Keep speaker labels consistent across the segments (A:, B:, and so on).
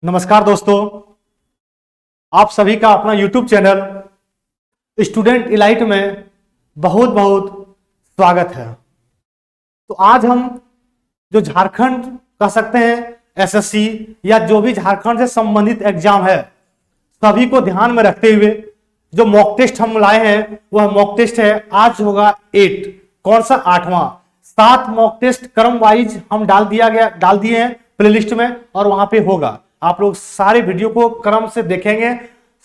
A: नमस्कार दोस्तों, आप सभी का अपना YouTube चैनल स्टूडेंट इलाइट में बहुत बहुत स्वागत है। तो आज हम जो झारखंड कह सकते हैं एसएससी या जो भी झारखंड से संबंधित एग्जाम है सभी को ध्यान में रखते हुए जो मॉक टेस्ट हम लाए हैं वह मॉक टेस्ट है। आज होगा 8, कौन सा 8वां। 7 मॉक टेस्ट क्रम वाइज हम डाल दिए हैं प्लेलिस्ट में और वहां पे होगा। आप लोग सारे वीडियो को क्रम से देखेंगे,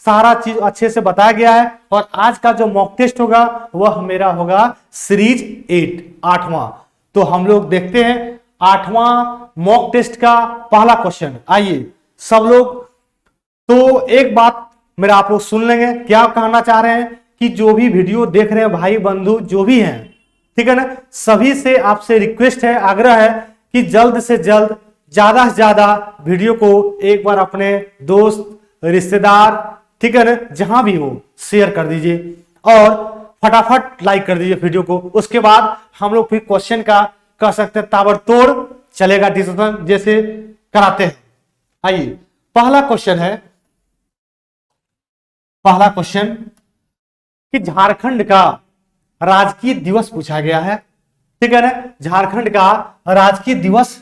A: सारा चीज अच्छे से बताया गया है। और आज का जो मॉक टेस्ट होगा वह मेरा होगा सीरीज 8वां। तो हम लोग देखते हैं 8वां मॉक टेस्ट का पहला क्वेश्चन। आइए सब लोग, तो एक बात मेरा आप लोग सुन लेंगे, क्या कहना चाह रहे हैं कि जो भी वीडियो देख रहे हैं भाई बंधु जो भी हैं, ठीक है ना, सभी से आपसे रिक्वेस्ट है, आग्रह है कि जल्द से जल्द ज्यादा से ज्यादा वीडियो को एक बार अपने दोस्त रिश्तेदार, ठीक है ना, जहां भी हो शेयर कर दीजिए और फटाफट लाइक कर दीजिए वीडियो को। उसके बाद हम लोग फिर क्वेश्चन का कह सकते हैं ताबड़तोड़ चलेगा डिस्कशन जैसे कराते हैं। आइए पहला क्वेश्चन कि झारखंड का राजकीय दिवस पूछा गया है, ठीक है ना। झारखंड का राजकीय दिवस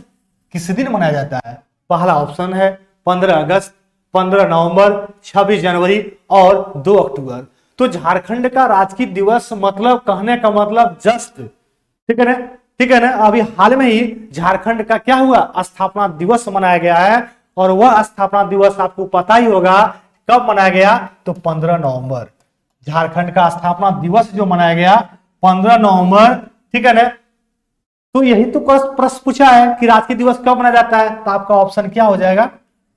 A: किस दिन मनाया जाता है? पहला ऑप्शन है 15 अगस्त, 15 नवंबर, 26 जनवरी और 2 अक्टूबर। तो झारखंड का राजकीय दिवस मतलब कहने का मतलब जस्ट, ठीक है ना, ठीक है ना। अभी हाल में ही झारखंड का क्या हुआ, स्थापना दिवस मनाया गया है। और वह स्थापना दिवस आपको पता ही होगा कब मनाया गया, तो 15 नवंबर। झारखंड का स्थापना दिवस जो मनाया गया 15 नवंबर, ठीक है ना। तो यही तो प्रश्न पूछा है कि राजकीय दिवस कब मनाया जाता है, तो आपका ऑप्शन क्या हो जाएगा,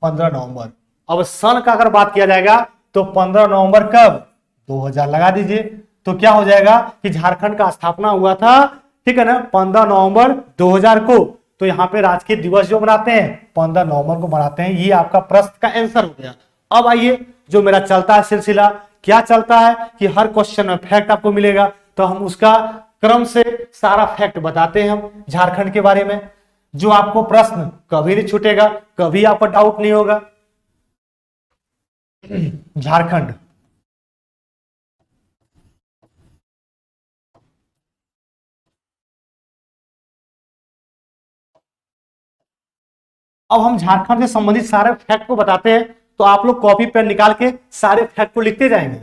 A: 15 नवंबर। अब सन का अगर बात किया जाएगा तो 15 नवंबर कब, 2000 लगा दीजिए। तो क्या हो जाएगा कि झारखंड का स्थापना हुआ था, ठीक है ना, 15 नवंबर 2000 को। तो यहाँ पे राजकीय दिवस जो मनाते हैं 15 नवंबर को मनाते हैं। ये आपका प्रश्न का आंसर हो गया। अब आइए जो मेरा चलता है सिलसिला, क्या चलता है कि हर क्वेश्चन में फैक्ट आपको मिलेगा, तो हम उसका क्रम से सारा फैक्ट बताते हैं हम झारखंड के बारे में, जो आपको प्रश्न कभी नहीं छूटेगा, कभी आपको डाउट नहीं होगा। झारखंड, अब हम झारखंड से संबंधित सारे फैक्ट को बताते हैं। तो आप लोग कॉपी पेन निकाल के सारे फैक्ट को लिखते जाएंगे।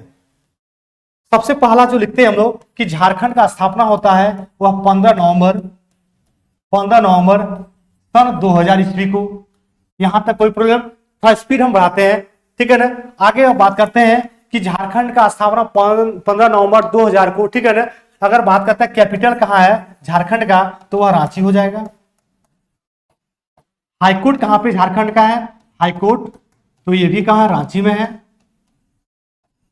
A: सबसे पहला जो लिखते हैं हम लोग कि झारखंड का स्थापना होता है वह 15 नवंबर सन 2000 ईस्वी को। यहां तक कोई प्रॉब्लम, थोड़ा स्पीड हम बढ़ाते हैं, ठीक है ना। आगे अब बात करते हैं कि झारखंड का स्थापना 15 नवंबर 2000 को, ठीक है ना। अगर बात करते हैं कैपिटल कहां है झारखंड का, तो वह रांची हो जाएगा। हाईकोर्ट कहां पे झारखंड का है, हाईकोर्ट, तो ये भी कहां, रांची में है।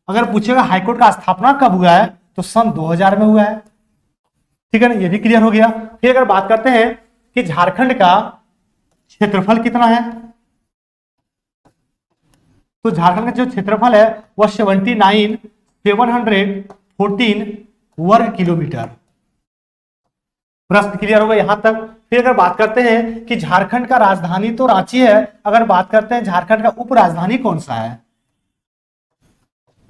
A: अगर पूछेगा हाईकोर्ट का स्थापना कब हुआ है, तो सन 2000 में हुआ है, ठीक है ना, ये भी क्लियर हो गया। फिर अगर बात करते हैं कि झारखंड का क्षेत्रफल कितना है, तो झारखंड का जो क्षेत्रफल है वह 714 वर्ग किलोमीटर। प्रश्न क्लियर होगा यहां तक। फिर अगर बात करते हैं कि झारखंड का राजधानी तो रांची है, अगर बात करते हैं झारखंड का उपराजधानी कौन सा है,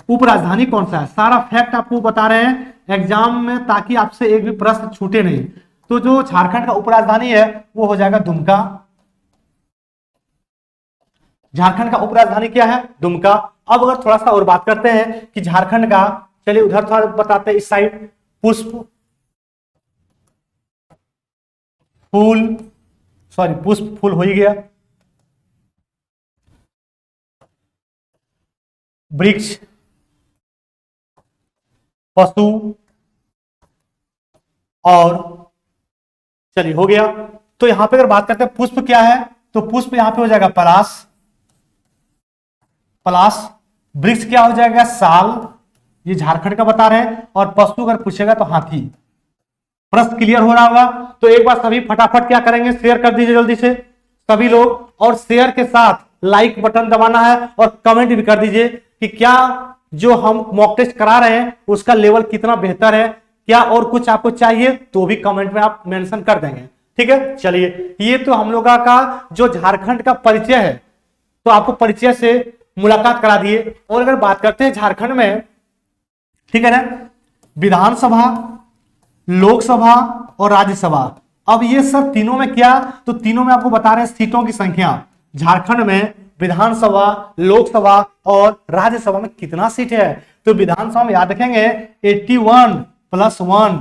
A: उपराजधानी कौन सा है, सारा फैक्ट आपको बता रहे हैं एग्जाम में ताकि आपसे एक भी प्रश्न छूटे नहीं। तो जो झारखंड का उपराजधानी है वो हो जाएगा दुमका। झारखंड का उपराजधानी क्या है, दुमका। अब अगर थोड़ा सा और बात करते हैं कि झारखंड का, चलिए उधर थोड़ा बताते हैं, इस साइड पुष्प फूल हो ही गया, वृक्ष, पशु और, चलिए हो गया। तो यहां पे अगर बात करते हैं पुष्प क्या है, तो पुष्प यहां पे हो जाएगा पलाश। वृक्ष क्या हो जाएगा, साल, ये झारखंड का बता रहे हैं। और पशु अगर पूछेगा तो हाथी। प्रश्न क्लियर हो रहा होगा। तो एक बार सभी फटाफट क्या करेंगे, शेयर कर दीजिए जल्दी से सभी लोग, और शेयर के साथ लाइक बटन दबाना है और कमेंट भी कर दीजिए कि क्या जो हम मॉक टेस्ट करा रहे हैं उसका लेवल कितना बेहतर है, क्या और कुछ आपको चाहिए तो भी कमेंट में आप मेंशन कर देंगे, ठीक है। चलिए ये तो हम लोगों का जो झारखंड का परिचय है, तो आपको परिचय से मुलाकात करा दिए। और अगर बात करते हैं झारखंड में, ठीक है ना, विधानसभा, लोकसभा और राज्यसभा, अब ये सब तीनों में क्या, तो तीनों में आपको बता रहे हैं सीटों की संख्या। झारखंड में विधानसभा, लोकसभा और राज्यसभा में कितना सीट है, तो विधानसभा में याद रखेंगे 81 + 1,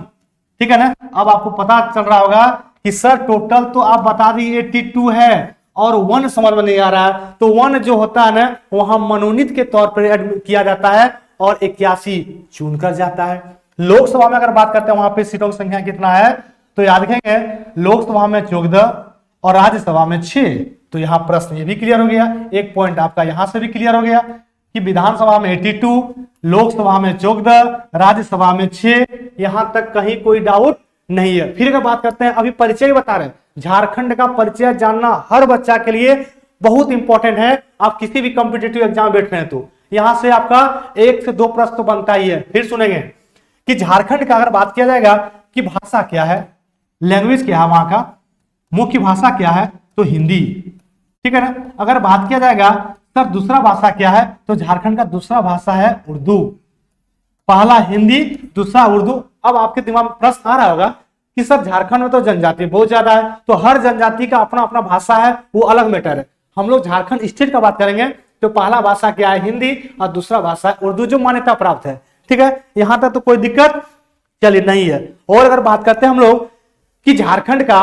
A: ठीक है ना। अब आपको पता चल रहा होगा कि सर टोटल तो आप बता दी 82 है और 1 समझ में नहीं आ रहा है, तो 1 जो होता है ना वहां मनोनीत के तौर पर एडमिट किया जाता है और 81 चुन कर जाता है। लोकसभा में अगर बात करते हैं वहां पे सीटों की संख्या कितना है, तो याद रखेंगे लोकसभा में 14 और राज्यसभा में 6। तो यहां प्रश्न ये भी क्लियर हो गया, एक पॉइंट आपका यहां से भी क्लियर हो गया कि विधानसभा में 82, लोकसभा में 14, राज्यसभा में 6, यहां तक कहीं कोई डाउट नहीं है। फिर अगर बात करते हैं, अभी परिचय बता रहे हैं, झारखंड का परिचय जानना हर बच्चा के लिए बहुत इंपॉर्टेंट है। आप किसी भी कॉम्पिटेटिव एग्जाम बैठ रहे हैं तो यहां से आपका 1 से 2 प्रश्न तो बनता ही है। फिर सुनेंगे कि झारखंड का अगर बात किया जाएगा कि भाषा क्या है, लैंग्वेज क्या है, वहां का मुख्य भाषा क्या है, तो हिंदी, ठीक है ना। अगर बात किया जाएगा सर दूसरा भाषा क्या है, तो झारखंड का दूसरा भाषा है उर्दू। पहला हिंदी, दूसरा उर्दू। अब आपके दिमाग में प्रश्न आ रहा होगा कि सर झारखंड में तो जनजाति बहुत ज्यादा है, तो हर जनजाति का अपना अपना भाषा है, वो अलग मैटर है। हम लोग झारखंड स्टेट का बात करेंगे तो पहला भाषा क्या है, हिंदी, और दूसरा भाषा है उर्दू, जो मान्यता प्राप्त है, ठीक है। यहां तक तो कोई दिक्कत चलिए नहीं है। और अगर बात करते हैं हम लोग कि झारखंड का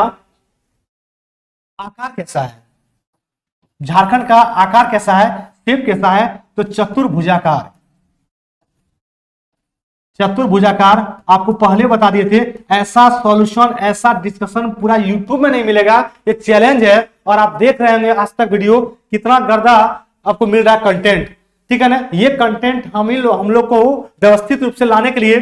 A: आकार कैसा है, झारखंड का आकार कैसा है, शेप कैसा है, तो चतुर्भुजाकार। चतुर्भुजाकार आपको पहले बता दिए थे। ऐसा सॉल्यूशन, ऐसा डिस्कशन पूरा यूट्यूब में नहीं मिलेगा, ये चैलेंज है। और आप देख रहे होंगे आज तक वीडियो, कितना गर्दा आपको मिल रहा है कंटेंट, ठीक है ना। ये कंटेंट हम लोग को व्यवस्थित रूप से लाने के लिए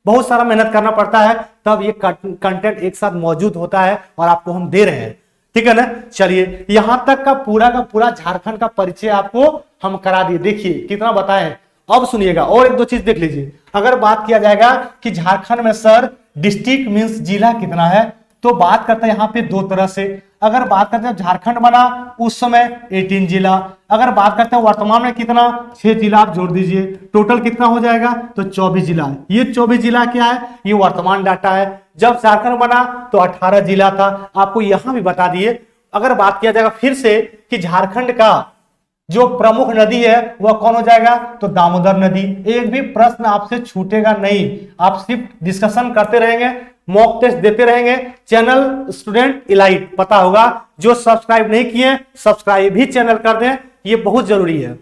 A: बहुत सारा मेहनत करना पड़ता है, तब ये कंटेंट एक साथ मौजूद होता है और आपको हम दे रहे हैं, ठीक है ना। चलिए यहां तक का पूरा झारखंड का परिचय आपको हम करा दिए। देखिए कितना बताएं, अब सुनिएगा और एक दो चीज देख लीजिए। अगर बात किया जाएगा कि झारखंड में सर डिस्ट्रिक्ट मींस जिला कितना है, तो बात करते हैं यहाँ पे दो तरह से। अगर बात करते हैं झारखंड बना उस समय 18 जिला, अगर बात करते हैं वर्तमान में कितना, 6 जिला आप जोड़ दीजिए, टोटल कितना हो जाएगा, तो 24 जिला। ये 24 जिला क्या है, ये वर्तमान डाटा है। जब झारखंड बना तो 18 जिला था, आपको यहां भी बता दिए। अगर बात किया जाएगा फिर से कि झारखंड का जो प्रमुख नदी है वह कौन हो जाएगा, तो दामोदर नदी। एक भी प्रश्न आपसे छूटेगा नहीं, आप सिर्फ डिस्कशन करते रहेंगे, मॉक टेस्ट देते रहेंगे। चैनल स्टूडेंट इलाइट पता होगा, जो सब्सक्राइब नहीं किए सब्सक्राइब भी चैनल कर दें, ये बहुत जरूरी है।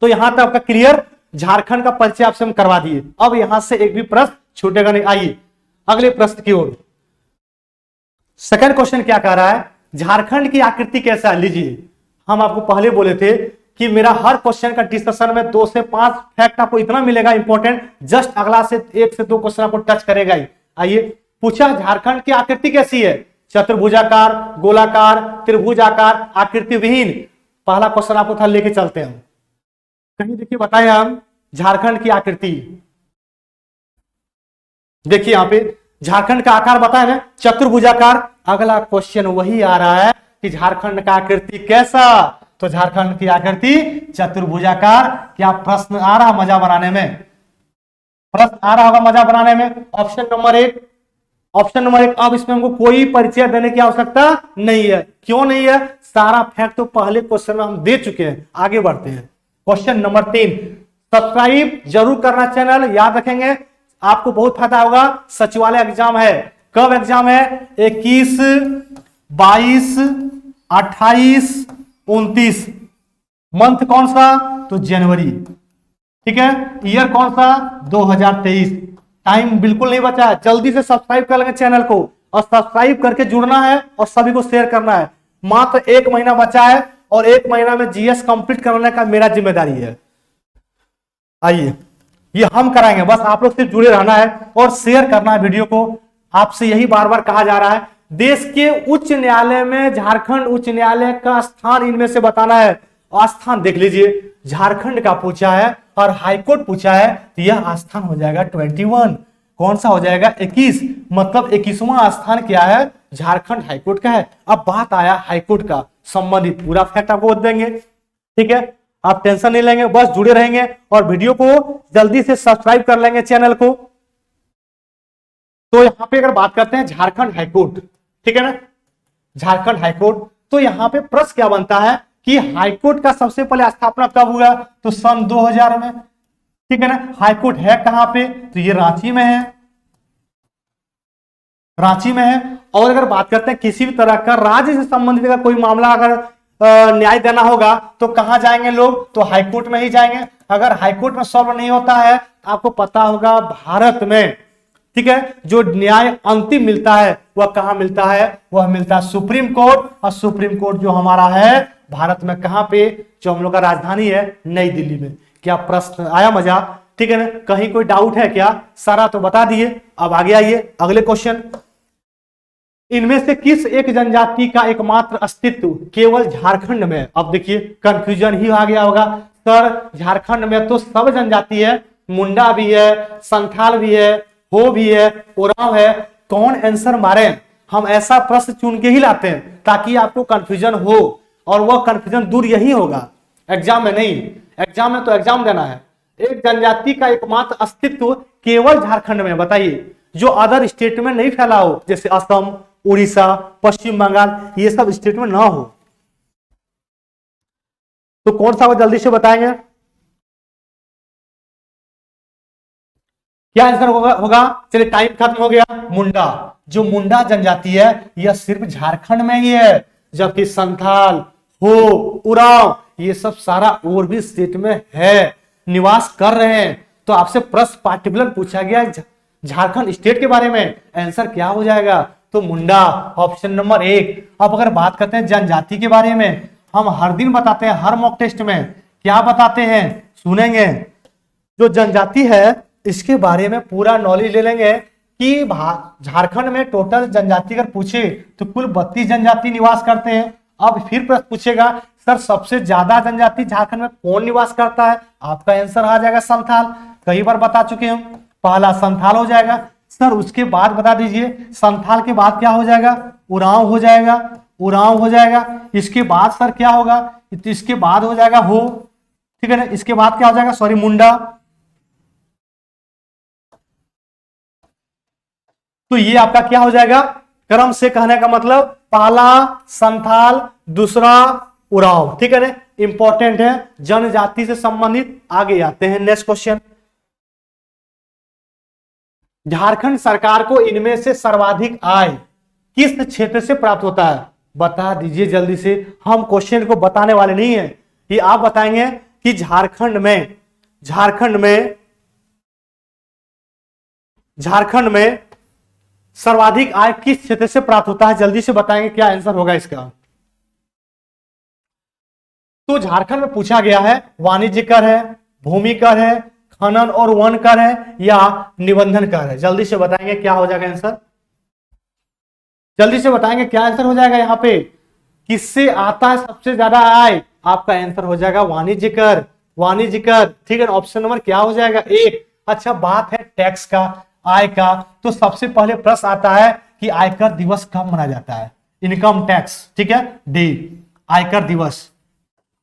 A: तो यहां तक आपका क्लियर, झारखंड का परिचय आपसे हम करवा दिए। अब यहां से एक भी प्रश्न छूटेगा नहीं। आइए अगले प्रश्न की ओर। सेकंड क्वेश्चन क्या कह रहा है, झारखंड की आकृति कैसा है। लीजिए, हम आपको पहले बोले थे कि मेरा हर क्वेश्चन का डिस्कशन में 2 से 5 फैक्ट आपको इतना मिलेगा इंपॉर्टेंट, जस्ट अगला से 1 से 2 क्वेश्चन आपको टच करेगा ही। आइए, पूछा झारखंड की आकृति कैसी है, चतुर्भुजाकार, गोलाकार, त्रिभुजाकार, आकृति विहीन। पहला क्वेश्चन आपको था, लेके चलते हैं। कहीं देखिए बताए हम झारखंड की आकृति। देखिए यहां पे झारखंड का आकार बताए ना, चतुर्भुजाकार। अगला क्वेश्चन वही आ रहा है कि झारखंड का आकृति कैसा, तो झारखंड की आकृति चतुर्भुजाकार। क्या प्रश्न आ रहा मजा बनाने में, प्रश्न आ रहा होगा मजा बनाने में। Option number 1, option number 1। अब इसमें हमको कोई परिचय देने की आवश्यकता नहीं है। क्यों नहीं है, सारा फैक्ट तो पहले क्वेश्चन में हम दे चुके हैं। आगे बढ़ते हैं, क्वेश्चन नंबर 3। सब्सक्राइब जरूर करना चैनल, याद रखेंगे आपको बहुत फायदा होगा। सचिवालय एग्जाम है, कब एग्जाम है, 21, 22, 28, 29। मंथ कौन सा, तो जनवरी, ठीक है। ईयर कौन सा, 2023। टाइम बिल्कुल नहीं बचा है, जल्दी से सब्सक्राइब कर लेंगे चैनल को, और सब्सक्राइब करके जुड़ना है और सभी को शेयर करना है। मात्र 1 महीना बचा है और 1 महीना में जीएस कंप्लीट कराने का मेरा जिम्मेदारी है। आइए, ये हम कराएंगे, बस आप लोग सिर्फ जुड़े रहना है और शेयर करना है वीडियो को। आपसे यही बार बार कहा जा रहा है। देश के उच्च न्यायालय में झारखंड उच्च न्यायालय का स्थान इनमें से बताना है। स्थान देख लीजिए, झारखंड का पूछा है और हाईकोर्ट पूछा है, तो यह स्थान हो जाएगा 21। कौन सा हो जाएगा, 21। मतलब 21वां स्थान क्या है, झारखंड हाईकोर्ट का है। अब बात आया हाईकोर्ट का संबंधित, पूरा फैक्ट आपको देंगे। ठीक है, आप टेंशन नहीं लेंगे, बस जुड़े रहेंगे और वीडियो को जल्दी से सब्सक्राइब कर लेंगे चैनल को। तो यहां पे अगर बात करते हैं झारखंड हाईकोर्ट, ठीक है ना, झारखंड हाईकोर्ट, तो यहां पे प्रश्न क्या बनता है कि हाईकोर्ट का सबसे पहले स्थापना कब हुआ, तो सन 2000 में, ठीक है ना। हाईकोर्ट है कहां पे, तो ये रांची में है, रांची में है। और अगर बात करते हैं किसी भी तरह का राज्य से संबंधित अगर कोई मामला अगर न्याय देना होगा तो कहां जाएंगे लोग, तो हाईकोर्ट में ही जाएंगे। अगर हाईकोर्ट में सॉल्व नहीं होता है तो आपको पता होगा भारत में, ठीक है, जो न्याय अंतिम मिलता है वह कहां मिलता है, वह मिलता है सुप्रीम कोर्ट। और सुप्रीम कोर्ट जो हमारा है भारत में कहां पे, जो हम लोग का राजधानी है नई दिल्ली में। क्या प्रश्न आया मजा, ठीक है ना, कहीं कोई डाउट है क्या, सारा तो बता दिए। अब आगे आइए अगले क्वेश्चन, इनमें से किस एक जनजाति का एकमात्र अस्तित्व केवल झारखंड में। अब देखिए कंफ्यूजन ही आ गया होगा, सर झारखंड में तो सब जनजाति है, मुंडा भी है, संथाल भी है, हो भी है, उरांव है, कौन आंसर मारे। हम ऐसा प्रश्न चुन के ही लाते हैं ताकि आपको कंफ्यूजन हो, और वह कंफ्यूजन दूर यही होगा, एग्जाम में नहीं। एग्जाम में तो एग्जाम देना है। एक जनजाति का एकमात्र अस्तित्व केवल झारखंड में, बताइए, जो अदर स्टेट में नहीं फैला हो, जैसे असम, उड़ीसा, पश्चिम बंगाल, ये सब स्टेट में ना हो। तो कौन सा वो जल्दी से बताएंगे, क्या आंसर होगा। चलिए टाइम खत्म हो गया। मुंडा, जो मुंडा जनजाति है यह सिर्फ झारखंड में ही है, जबकि संथाल, हो, उरांव ये सब सारा और भी स्टेट में है, निवास कर रहे हैं। तो आपसे प्रश्न पार्टिकुलर पूछा गया झारखंड स्टेट के बारे में, आंसर क्या हो जाएगा, तो मुंडा, ऑप्शन नंबर 1। अब अगर बात करते हैं जनजाति के बारे में, हम हर दिन बताते हैं, हर मॉक टेस्ट में क्या बताते हैं, सुनेंगे। जो जनजाति है इसके बारे में पूरा नॉलेज ले लेंगे कि झारखंड में टोटल जनजाति अगर पूछे तो कुल 32 जनजाति निवास करते हैं। अब फिर प्रश्न पूछेगा सर सबसे ज्यादा जनजाति झारखंड में कौन निवास करता है, आपका आंसर आ जाएगा संथाल। कई बार बता चुके हम, पहला संथाल हो जाएगा। सर उसके बाद बता दीजिए, संथाल के बाद क्या हो जाएगा, उरांव हो जाएगा, उरांव हो जाएगा। इसके बाद सर क्या होगा, इसके बाद हो जाएगा हो, ठीक है ना। इसके बाद क्या हो जाएगा, सॉरी, मुंडा। तो ये आपका क्या हो जाएगा, क्रम से कहने का मतलब पहला संथाल, दूसरा उरांव, ठीक है ना, इंपॉर्टेंट है, जनजाति से संबंधित। आगे आते हैं नेक्स्ट क्वेश्चन, झारखंड सरकार को इनमें से सर्वाधिक आय किस क्षेत्र से प्राप्त होता है, बता दीजिए जल्दी से। हम क्वेश्चन को बताने वाले नहीं है, ये आप बताएंगे कि झारखंड में सर्वाधिक आय किस क्षेत्र से प्राप्त होता है, जल्दी से बताएंगे क्या आंसर होगा इसका। तो झारखंड में पूछा गया है वाणिज्य कर है, भूमि कर है, खनन और वन कर है, या निबंधन कर है। जल्दी से बताएंगे क्या हो जाएगा आंसर, जल्दी से बताएंगे क्या आंसर हो जाएगा। यहाँ पे किससे आता है सबसे ज्यादा आय, आपका आंसर हो जाएगा वाणिज्य कर, वाणिज्य कर, ठीक है। ऑप्शन नंबर क्या हो जाएगा, 1। अच्छा बात है टैक्स का, आय का, तो सबसे पहले प्रश्न आता है कि आयकर दिवस कब मनाया जाता है, इनकम टैक्स, ठीक है, डे, आयकर दिवस।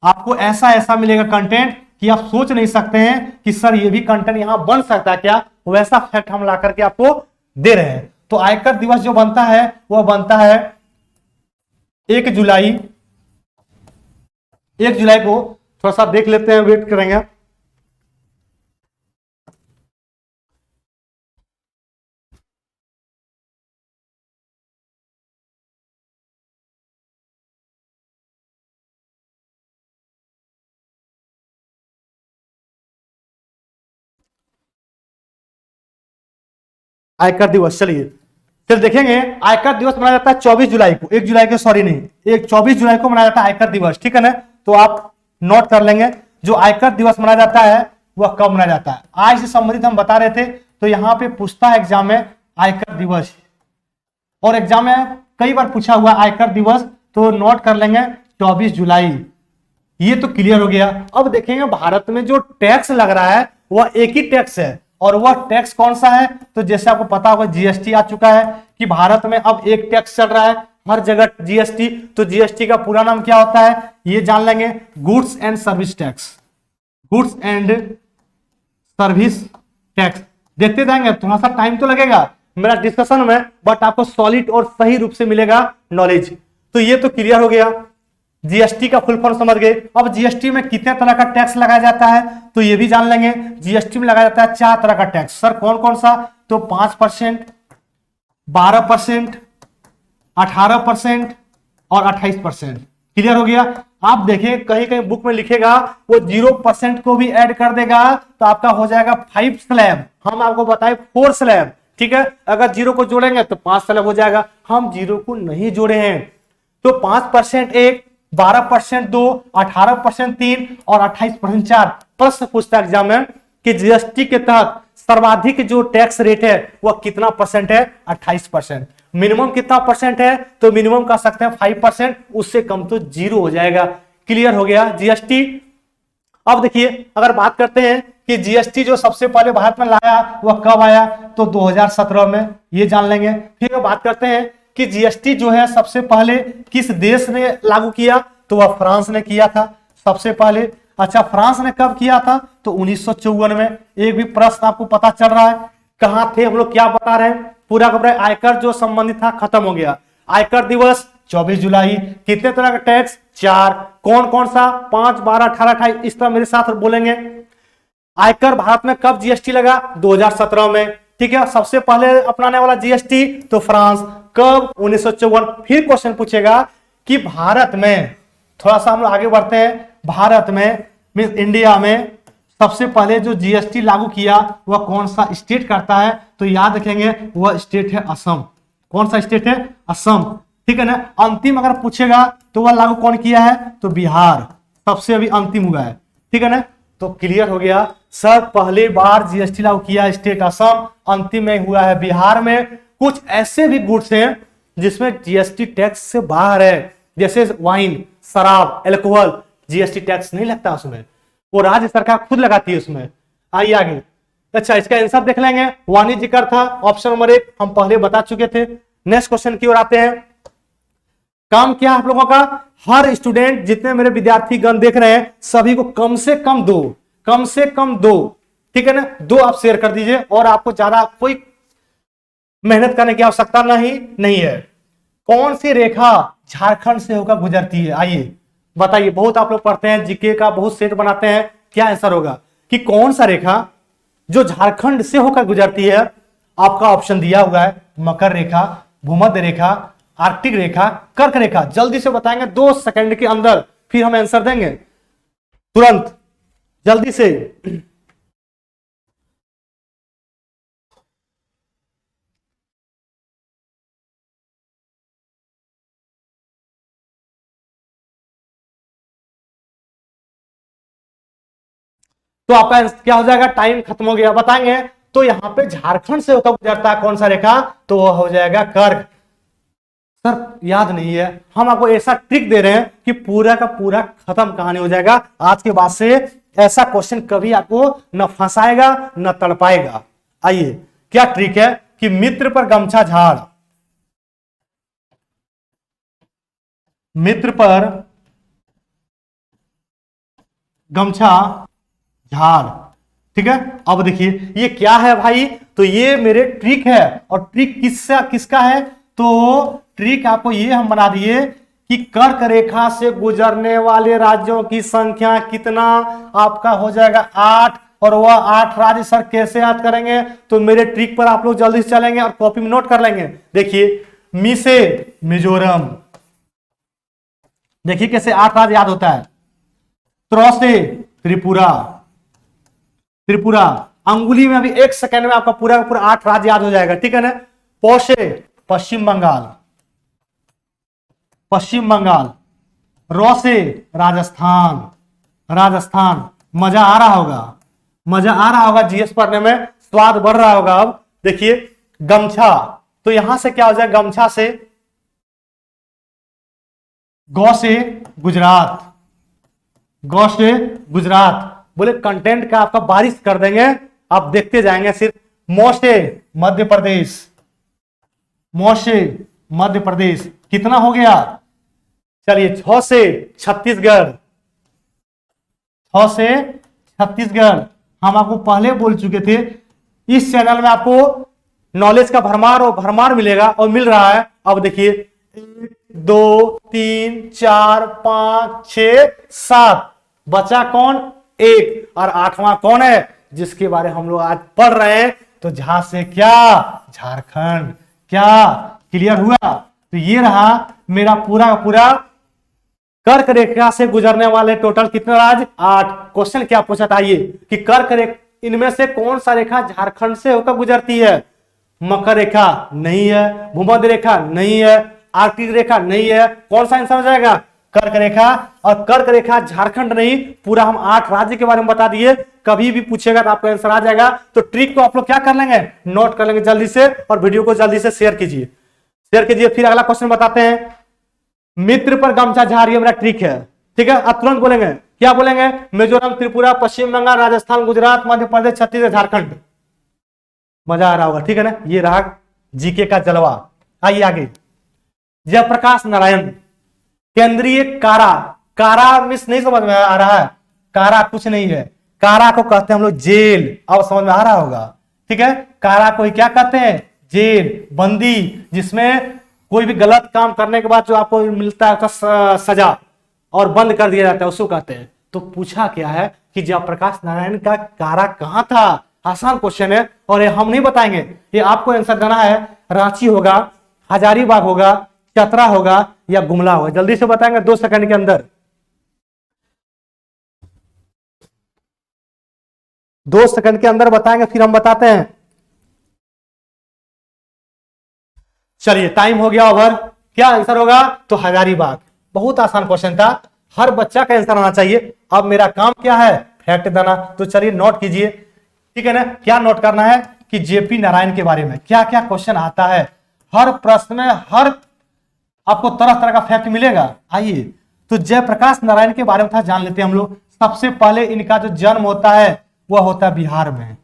A: आपको ऐसा ऐसा मिलेगा कंटेंट कि आप सोच नहीं सकते हैं कि सर ये भी कंटेंट यहां बन सकता है क्या, वैसा फैक्ट हम ला करके आपको दे रहे हैं। तो आयकर दिवस जो बनता है वह बनता है 1 जुलाई। 1 जुलाई को थोड़ा सा देख लेते हैं, वेट करेंगे। आयकर दिवस, चलिए फिर देखेंगे। आयकर दिवस मनाया जाता है 24 जुलाई को, 1 जुलाई को सॉरी नहीं, 24 जुलाई को मनाया जाता है आयकर दिवस, ठीक है ना। तो आप नोट कर लेंगे जो आयकर दिवस मनाया जाता है वह कब मनाया जाता है। आय से संबंधित हम बता रहे थे, तो यहाँ पे पूछता है एग्जाम में आयकर दिवस, और एग्जाम में कई बार पूछा हुआ आयकर दिवस, तो नोट कर लेंगे 24 जुलाई। ये तो क्लियर हो गया। अब देखेंगे भारत में जो टैक्स लग रहा है वह एक ही टैक्स है, और वह टैक्स कौन सा है, तो जैसे आपको पता होगा जीएसटी आ चुका है कि भारत में अब एक टैक्स चल रहा है, हर जगह जीएसटी। तो जीएसटी का पूरा नाम क्या होता है ये जान लेंगे, goods and service tax. Goods and service tax देखते जाएंगे, थोड़ा सा टाइम तो लगेगा मेरा डिस्कशन में, बट आपको सॉलिड और सही रूप से मिलेगा नॉलेज। तो ये तो क्लियर हो गया, जीएसटी का फुल फॉर्म समझ गए। अब जीएसटी में कितने तरह का टैक्स लगाया जाता है तो ये भी जान लेंगे। जीएसटी में लगाया जाता है 4 तरह का टैक्स। सर कौन कौन सा? तो 5%, 12%, 18% और 28%। क्लियर हो गया। आप देखें कहीं कहीं बुक में लिखेगा वो 0% को भी ऐड कर देगा तो आपका हो जाएगा 5 स्लैब। हम आपको बताएं 4 स्लैब, ठीक है। अगर 0 को जोड़ेंगे तो 5 स्लैब हो जाएगा, हम 0 को नहीं जोड़े हैं। तो 5% 1, 12% 2, 18% 3 और 28% 4। प्रश्न पूछता है एग्जाम में कि जीएसटी के तहत सर्वाधिक जो टैक्स रेट है वह कितना परसेंट है? 28%। मिनिमम कितना परसेंट है? तो मिनिमम कह सकते हैं 5%, उससे कम तो 0 हो जाएगा। क्लियर हो गया जीएसटी। अब देखिए अगर बात करते हैं कि जीएसटी जो सबसे पहले भारत में लाया वह कब आया तो 2017 में, ये जान लेंगे। फिर बात करते हैं कि जीएसटी जो है सबसे पहले किस देश ने लागू किया तो वह फ्रांस ने किया था सबसे पहले। अच्छा फ्रांस ने कब किया था तो 1954 में। एक भी प्रश्न आपको पता चल रहा है कहां थे हम लोग, क्या बता रहे हैं? पूरा का पूरा आयकर जो संबंधित था खत्म हो गया। आयकर दिवस 24 जुलाई। कितने तरह का टैक्स? 4। कौन कौन सा? 5, 12, 18, 28। इस तरह मेरे साथ बोलेंगे। आयकर भारत में कब जीएसटी लगा? 2017 में, ठीक है। सबसे पहले अपनाने वाला जीएसटी तो फ्रांस, कब? 1954। फिर क्वेश्चन पूछेगा कि भारत में, थोड़ा सा हम लोग आगे बढ़ते हैं, भारत में मींस इंडिया में सबसे पहले जो जीएसटी लागू किया वह कौन सा स्टेट करता है तो याद रखेंगे वह स्टेट है असम। कौन सा स्टेट है? असम, ठीक है ना। अंतिम अगर पूछेगा तो वह लागू कौन किया है तो बिहार सबसे अभी अंतिम हुआ है, ठीक है ना। तो क्लियर हो गया सर, पहली बार जीएसटी लागू किया स्टेट असम, अंतिम में हुआ है बिहार में। कुछ ऐसे भी गुड्स हैं जिसमें जीएसटी टैक्स से बाहर है, जैसे वाइन, शराब, एल्कोहल, जीएसटी टैक्स नहीं लगता उसमें, वो राज्य सरकार खुद लगाती है उसमें। आइए आगे। अच्छा इसका आंसर देख लेंगे, वाणिज्य कर था ऑप्शन नंबर 1, हम पहले बता चुके थे। नेक्स्ट क्वेश्चन की ओर आते हैं। काम क्या है आप लोगों का? हर स्टूडेंट, जितने मेरे विद्यार्थी गण देख रहे हैं सभी को कम से कम 2, कम से कम 2, ठीक है ना, 2 आप शेयर कर दीजिए और आपको ज्यादा कोई मेहनत करने की आवश्यकता नहीं है। कौन सी रेखा झारखंड से होकर गुजरती है? आइए बताइए। बहुत आप लोग पढ़ते हैं जीके का, बहुत सेट बनाते हैं, क्या आंसर होगा कि कौन सा रेखा जो झारखंड से होकर गुजरती है? आपका ऑप्शन दिया हुआ है मकर रेखा, भूमध्य रेखा, आर्कटिक रेखा, कर्क रेखा। जल्दी से बताएंगे 2 सेकंड के अंदर, फिर हम आंसर देंगे तुरंत, जल्दी से। तो आपका क्या हो जाएगा? टाइम खत्म हो गया, बताएंगे। तो यहां पे झारखंड से होकर गुजरता है कौन सा रेखा तो वह हो जाएगा कर्क। सर याद नहीं है, हम आपको ऐसा ट्रिक दे रहे हैं कि पूरा का पूरा खत्म कहानी हो जाएगा। आज के बाद से ऐसा क्वेश्चन कभी आपको न फंसाएगा न तड़पाएगा। आइए क्या ट्रिक है कि मित्र पर गमछा झाड़, मित्र पर गमछा झाड़, ठीक है। अब देखिए ये क्या है भाई, तो ये मेरे ट्रिक है। और ट्रिक किसका है तो ट्रिक आपको ये हम बना दिए कि कर्क रेखा से गुजरने वाले राज्यों की संख्या कितना आपका हो जाएगा 8, और वह 8 राज्य सर कैसे याद करेंगे तो मेरे ट्रिक पर आप लोग जल्दी से चलेंगे और कॉपी में नोट कर लेंगे। देखिए मी से मिजोरम, देखिए कैसे 8 राज्य याद होता है। त्रो से त्रिपुरा, त्रिपुरा अंगुली में अभी 1 सेकंड में आपका पूरा का पूरा 8 राज्य याद हो जाएगा, ठीक है ना। पौ से पश्चिम बंगाल, पश्चिम बंगाल। रॉ से राजस्थान, राजस्थान। मजा आ रहा होगा, मजा आ रहा होगा जीएस पढ़ने में, स्वाद बढ़ रहा होगा। अब देखिए गमछा, तो यहां से क्या हो जाए गमछा से, गौ से गुजरात, गौ से गुजरात। बोले कंटेंट का आपका बारिश कर देंगे, आप देखते जाएंगे। सिर्फ मौ से मध्य प्रदेश, मौ से मध्य प्रदेश। कितना हो गया? चलिए 6 से छत्तीसगढ़, 6 से छत्तीसगढ़। हम आपको पहले बोल चुके थे इस चैनल में आपको नॉलेज का भरमार और भरमार मिलेगा और मिल रहा है। अब देखिए 1 2 3 4 5 6 7, बचा कौन? 1, और 8वां कौन है जिसके बारे में हम लोग आज पढ़ रहे हैं? तो झा से क्या? झारखंड। क्या क्लियर हुआ? तो ये रहा मेरा पूरा का पूरा कर्क रेखा से गुजरने वाले टोटल कितने राज्य? 8। क्वेश्चन क्या पूछा था ये कि कर्क रेखा इनमें से कौन सा रेखा झारखंड से होकर गुजरती है? मकर रेखा नहीं है, भूमध्य रेखा नहीं है, आर्कटिक रेखा नहीं है। कौन सा आंसर हो जाएगा? कर्क रेखा। और कर्क रेखा झारखंड नहीं, पूरा हम 8 राज्य के बारे में बता दिए। कभी भी पूछेगा तो आपका आंसर आ जाएगा। तो ट्रिक को आप लोग क्या कर लेंगे? नोट कर लेंगे जल्दी से, और वीडियो को जल्दी से शेयर कीजिए, शेयर कीजिए। फिर अगला क्वेश्चन बताते हैं। मित्र पर गमछा झाड़, ये मेरा ट्रिक है, ठीक है? आप तुरंत बोलेंगे, क्या बोलेंगे? मिजोरम, त्रिपुरा, पश्चिम बंगाल, राजस्थान, गुजरात, मध्य प्रदेश, छत्तीसगढ़, झारखंड। मजा आ रहा होगा, ठीक है ना? ये रहा जीके का जलवा। आइए आगे। जयप्रकाश नारायण, केंद्रीय कारा। कारा मिस नहीं समझ में आ रहा है? कारा कुछ नहीं है, कारा को कहते हैं हम लोग जेल। अब समझ में आ रहा होगा, ठीक है? कारा को ही क्या कहते हैं? जेल, बंदी, जिसमें कोई भी गलत काम करने के बाद जो आपको मिलता है सजा और बंद कर दिया जाता है, उसको कहते हैं। तो पूछा क्या है कि जयप्रकाश नारायण का कारा कहां था? आसान क्वेश्चन है और ये हम नहीं बताएंगे, ये आपको आंसर देना है। रांची होगा, हजारीबाग होगा, चतरा होगा या गुमला होगा? जल्दी से बताएंगे 2 सेकंड के अंदर। 2 सेकंड के अंदर बताएंगे, फिर हम बताते हैं। चलिए टाइम हो गया ओवर। क्या आंसर होगा? तो हजारीबाग। बहुत आसान क्वेश्चन था, हर बच्चा का आंसर आना चाहिए। अब मेरा काम क्या है? फैक्ट देना। तो चलिए नोट कीजिए, ठीक है ना? क्या नोट करना है कि जेपी नारायण के बारे में क्या क्या क्वेश्चन आता है। हर प्रश्न में हर आपको तरह तरह का फैक्ट मिलेगा। आइए, तो जयप्रकाश नारायण के बारे में था जान लेते हैं हम लोग। सबसे पहले इनका जो जन्म होता है वह होता है बिहार में,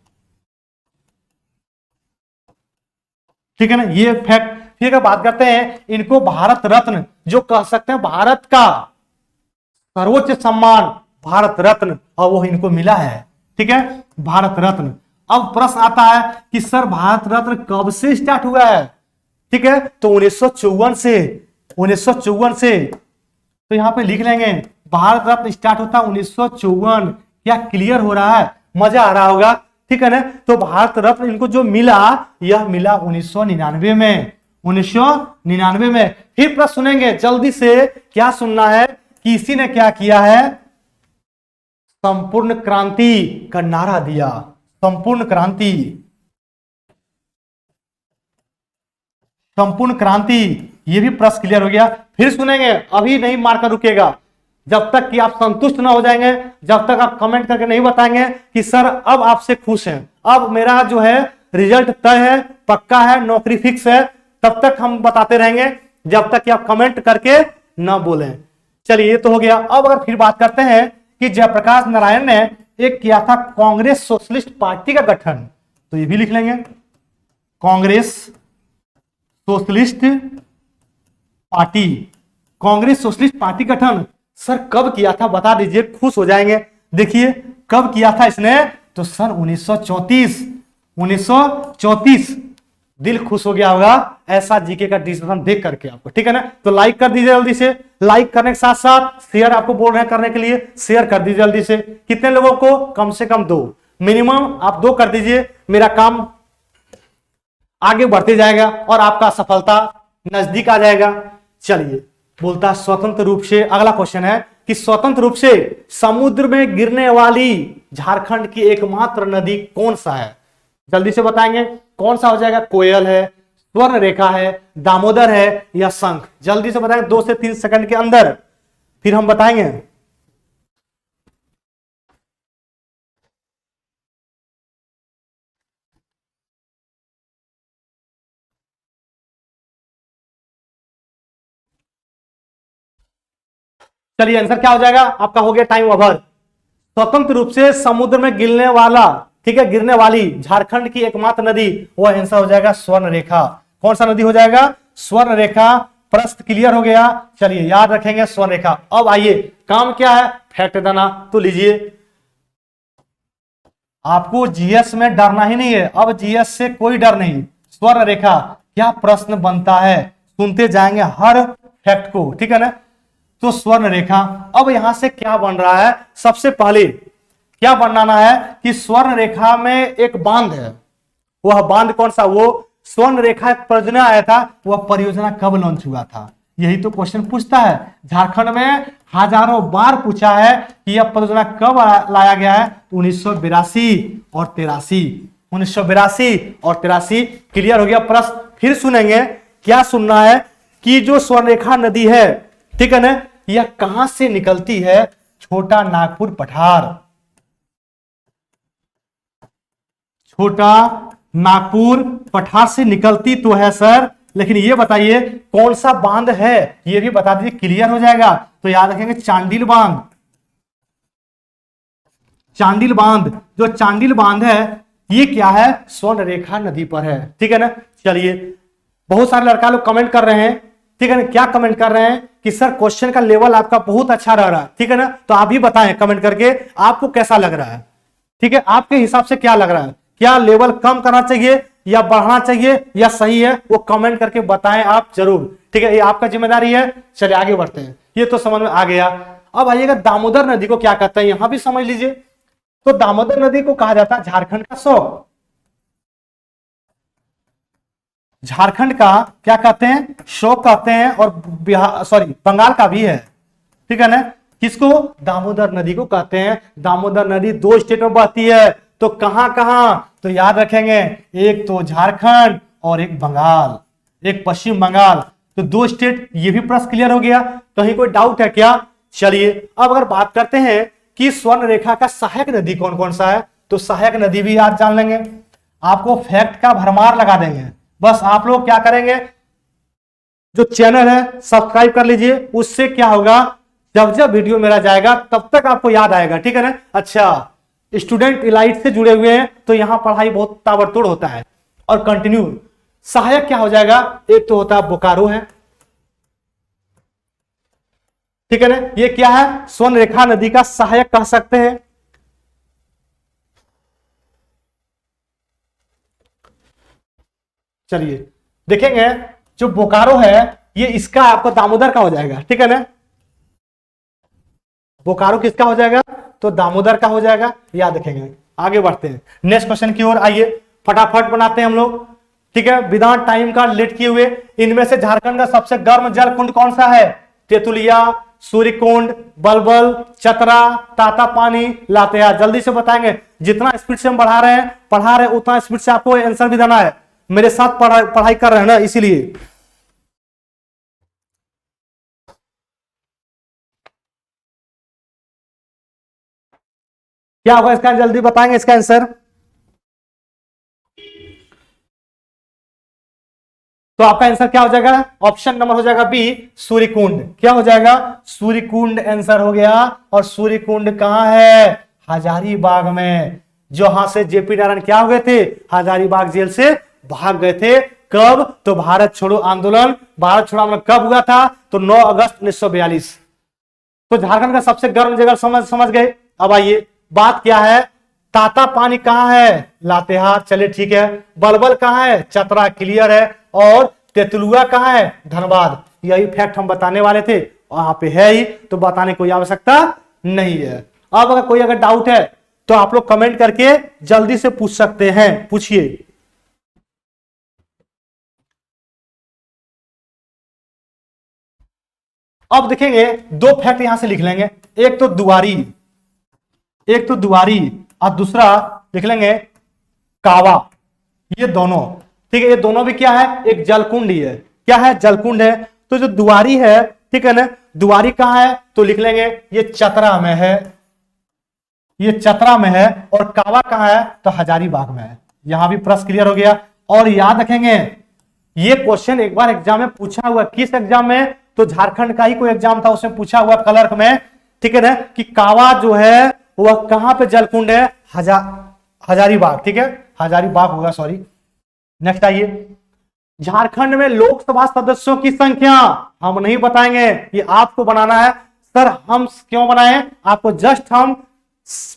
A: ठीक है ना? ये फैक्ट। फिर बात करते हैं, इनको भारत रत्न जो कह सकते हैं भारत का सर्वोच्च सम्मान भारत रत्न, और वो इनको मिला है, ठीक है? भारत रत्न। अब प्रश्न आता है कि सर भारत रत्न कब से स्टार्ट हुआ है? ठीक है, तो 1954 से, 1954 से। तो यहां पे लिख लेंगे भारत रत्न स्टार्ट होता 1954। क्या क्लियर हो रहा है? मजा आ रहा होगा, ठीक है ना? तो भारत रत्न इनको जो मिला, यह मिला 1999 में, 1999 में। फिर प्रश्न सुनेंगे जल्दी से। क्या सुनना है कि इसी ने क्या किया है? संपूर्ण क्रांति का नारा दिया। संपूर्ण क्रांति, संपूर्ण क्रांति। ये भी प्रश्न क्लियर हो गया। फिर सुनेंगे, अभी नहीं मारकर रुकेगा जब तक कि आप संतुष्ट ना हो जाएंगे, जब तक आप कमेंट करके नहीं बताएंगे कि सर अब आपसे खुश हैं, अब मेरा जो है रिजल्ट तय है, पक्का है, नौकरी फिक्स है, तब तक हम बताते रहेंगे जब तक कि आप कमेंट करके ना बोलें। चलिए ये तो हो गया। अब अगर फिर बात करते हैं कि जयप्रकाश नारायण ने एक किया था कांग्रेस सोशलिस्ट पार्टी का गठन, तो ये भी लिख लेंगे, Congress socialist party. Congress socialist party गठन सर कब किया था बता दीजिए, खुश हो जाएंगे। देखिए कब किया था इसने, तो सन 1934, 1934। दिल खुश हो गया होगा ऐसा जीके का डिस्कशन देख करके आपको, ठीक है ना? तो लाइक कर दीजिए जल्दी से। लाइक करने के साथ साथ शेयर आपको बोल रहे हैं करने के लिए, शेयर कर दीजिए जल्दी से। कितने लोगों को? कम से कम 2, मिनिमम आप 2 कर दीजिए। मेरा काम आगे बढ़ते जाएगा और आपका सफलता नजदीक आ जाएगा। चलिए, बोलता स्वतंत्र रूप से, अगला क्वेश्चन है कि स्वतंत्र रूप से समुद्र में गिरने वाली झारखंड की एकमात्र नदी कौन सा है? जल्दी से बताएंगे कौन सा हो जाएगा? कोयल है, स्वर्ण रेखा है, दामोदर है या शंख? जल्दी से बताएंगे 2 से 3 सेकंड के अंदर, फिर हम बताएंगे। चलिए आंसर क्या हो जाएगा आपका? हो गया टाइम ओवर। स्वतंत्र रूप से समुद्र में गिरने वाला, ठीक है, गिरने वाली झारखंड की एकमात्र नदी, वो आंसर हो जाएगा स्वर्ण रेखा। कौन सा नदी हो जाएगा? स्वर्ण रेखा प्रस्थ क्लियर हो गया। चलिए याद रखेंगे स्वर्ण रेखा। अब आइए काम क्या है, फैक्ट देना। तो लीजिए, आपको जीएस में डरना ही नहीं है, अब जीएस से कोई डर नहीं। स्वर्ण रेखा क्या प्रश्न बनता है, सुनते जाएंगे हर फैक्ट को, ठीक है ना। तो स्वर्ण रेखा, अब यहां से क्या बन रहा है, सबसे पहले क्या बनाना है कि स्वर्ण रेखा में एक बांध है। वह बांध कौन सा, वो स्वर्ण रेखा एक परियोजना आया था, वह परियोजना कब लॉन्च हुआ था, यही तो क्वेश्चन पूछता है। झारखंड में हजारों बार पूछा है कि यह परियोजना कब लाया गया है, 1982 और 83। 1982 और 83 क्लियर हो गया प्रश्न। फिर सुनेंगे, क्या सुनना है कि जो स्वर्णरेखा नदी है, ठीक है ना, यह कहां से निकलती है, छोटा नागपुर पठार। छोटा नागपुर पठार से निकलती तो है सर, लेकिन ये बताइए कौन सा बांध है, ये भी बता दीजिए, क्लियर हो जाएगा। तो याद रखेंगे चांडिल बांध। चांडिल बांध, जो चांडिल बांध है ये क्या है, स्वर्ण रेखा नदी पर है, ठीक है ना। चलिए, बहुत सारे लड़का लोग कमेंट कर रहे हैं, ठीक है ना, क्या कमेंट कर रहे हैं कि सर क्वेश्चन का लेवल आपका बहुत अच्छा रह रहा है, ठीक है ना। तो आप भी बताएं कमेंट करके आपको कैसा लग रहा है, ठीक है, आपके हिसाब से क्या लग रहा है, क्या लेवल कम करना चाहिए या बढ़ाना चाहिए या सही है, वो कमेंट करके बताएं आप जरूर, ठीक है, ये आपका जिम्मेदारी है। चलिए आगे बढ़ते हैं, ये तो समझ में आ गया। अब आइएगा दामोदर नदी को क्या कहते हैं, यहां भी समझ लीजिए। तो दामोदर नदी को कहा जाता है झारखंड का शौक। झारखंड का क्या कहते हैं, शौक कहते हैं, और बिहार सॉरी बंगाल का भी है, ठीक है ना। किसको, दामोदर नदी को कहते हैं। दामोदर नदी 2 स्टेट में बहती है, तो कहां कहां, तो याद रखेंगे, एक तो झारखंड और एक बंगाल, एक पश्चिम बंगाल। तो 2 स्टेट, ये भी प्रश्न क्लियर हो गया। कहीं कोई डाउट है क्या। चलिए अब अगर बात करते हैं कि स्वर्ण रेखा का सहायक नदी कौन कौन सा है, तो सहायक नदी भी आज जान लेंगे। आपको फैक्ट का भरमार लगा देंगे, बस आप लोग क्या करेंगे, जो चैनल है सब्सक्राइब कर लीजिए। उससे क्या होगा, जब जब वीडियो मेरा जाएगा तब तक आपको याद आएगा, ठीक है ना। अच्छा, स्टूडेंट इलाइट से जुड़े हुए हैं तो यहां पढ़ाई बहुत ताबड़तोड़ होता है और कंटिन्यू। सहायक क्या हो जाएगा, एक तो होता है बोकारो है, ठीक है ना, ये क्या है, स्वर्ण रेखा नदी का सहायक कह सकते हैं। चलिए देखेंगे, जो बोकारो है ये इसका आपको दामोदर का हो जाएगा, ठीक है ना। बोकारो किसका हो जाएगा, तो दामोदर का हो जाएगा, याद रखेंगे। आगे बढ़ते हैं नेक्स्ट क्वेश्चन की ओर, आइए फटाफट बनाते हैं हम लोग, ठीक है, विदाउट टाइम का लेट किए हुए। इनमें से झारखंड का सबसे गर्म जल कुंड कौन सा है, तेतुलिया, सूर्यकुंड, बलबल, चतरा, ताता पानी, लातेहार। जल्दी से बताएंगे, जितना स्पीड से हम पढ़ा रहे हैं उतना स्पीड से आपको आंसर भी देना है। मेरे साथ पढ़ाई कर रहे हैं ना, इसीलिए। क्या होगा इसका, जल्दी बताएंगे इसका आंसर। तो आपका आंसर क्या हो जाएगा, ऑप्शन नंबर हो जाएगा बी, सूर्यकुंड। क्या हो जाएगा, सूर्यकुंड आंसर हो गया। और सूर्यकुंड कहां है, हजारीबाग में। जो यहां से जेपी नारायण क्या हो गए थे, हजारीबाग जेल से भाग गए थे। कब, तो भारत छोड़ो आंदोलन। भारत छोड़ो आंदोलन कब हुआ था, तो 9 अगस्त 1942। तो झारखंड का सबसे गर्म जगह समझ गए। अब आइए, बात क्या है, ताता पानी कहां है, लातेहार, चलिए ठीक है। बलबल कहां है, चतरा, क्लियर है। और तेतुलुआ कहां है, धनबाद। यही फैक्ट हम बताने वाले थे, वहां पे है ही, तो बताने कोई आवश्यकता नहीं है। अब अगर कोई डाउट है तो आप लोग कमेंट करके जल्दी से पूछ सकते हैं, पूछिए। अब देखेंगे, 2 फैक्ट यहां से लिख लेंगे, एक तो दुआरी, और दूसरा लिख लेंगे कावा। ये दोनों, ठीक है, ये दोनों भी क्या है, एक जलकुंड ही है। क्या है, जलकुंड है। तो जो दुआरी है, ठीक है ना, दुआरी कहां है, तो लिख लेंगे ये चतरा में है, ये चतरा में है। और कावा कहां है, तो हजारीबाग में है। यहां भी प्रश्न क्लियर हो गया। और याद रखेंगे, ये क्वेश्चन एक बार एग्जाम में पूछा हुआ, किस एग्जाम में, तो झारखंड का ही कोई एग्जाम था, उसमें पूछा हुआ क्लर्क में, ठीक है ना, कि कावा जो है वह कहां पे जलकुंड है, हजारीबाग, ठीक है, हजारीबाग होगा, सॉरी। नेक्स्ट आइए, झारखंड में लोकसभा सदस्यों की संख्या हम नहीं बताएंगे, ये आपको बनाना है। सर हम क्यों बनाए, आपको जस्ट हम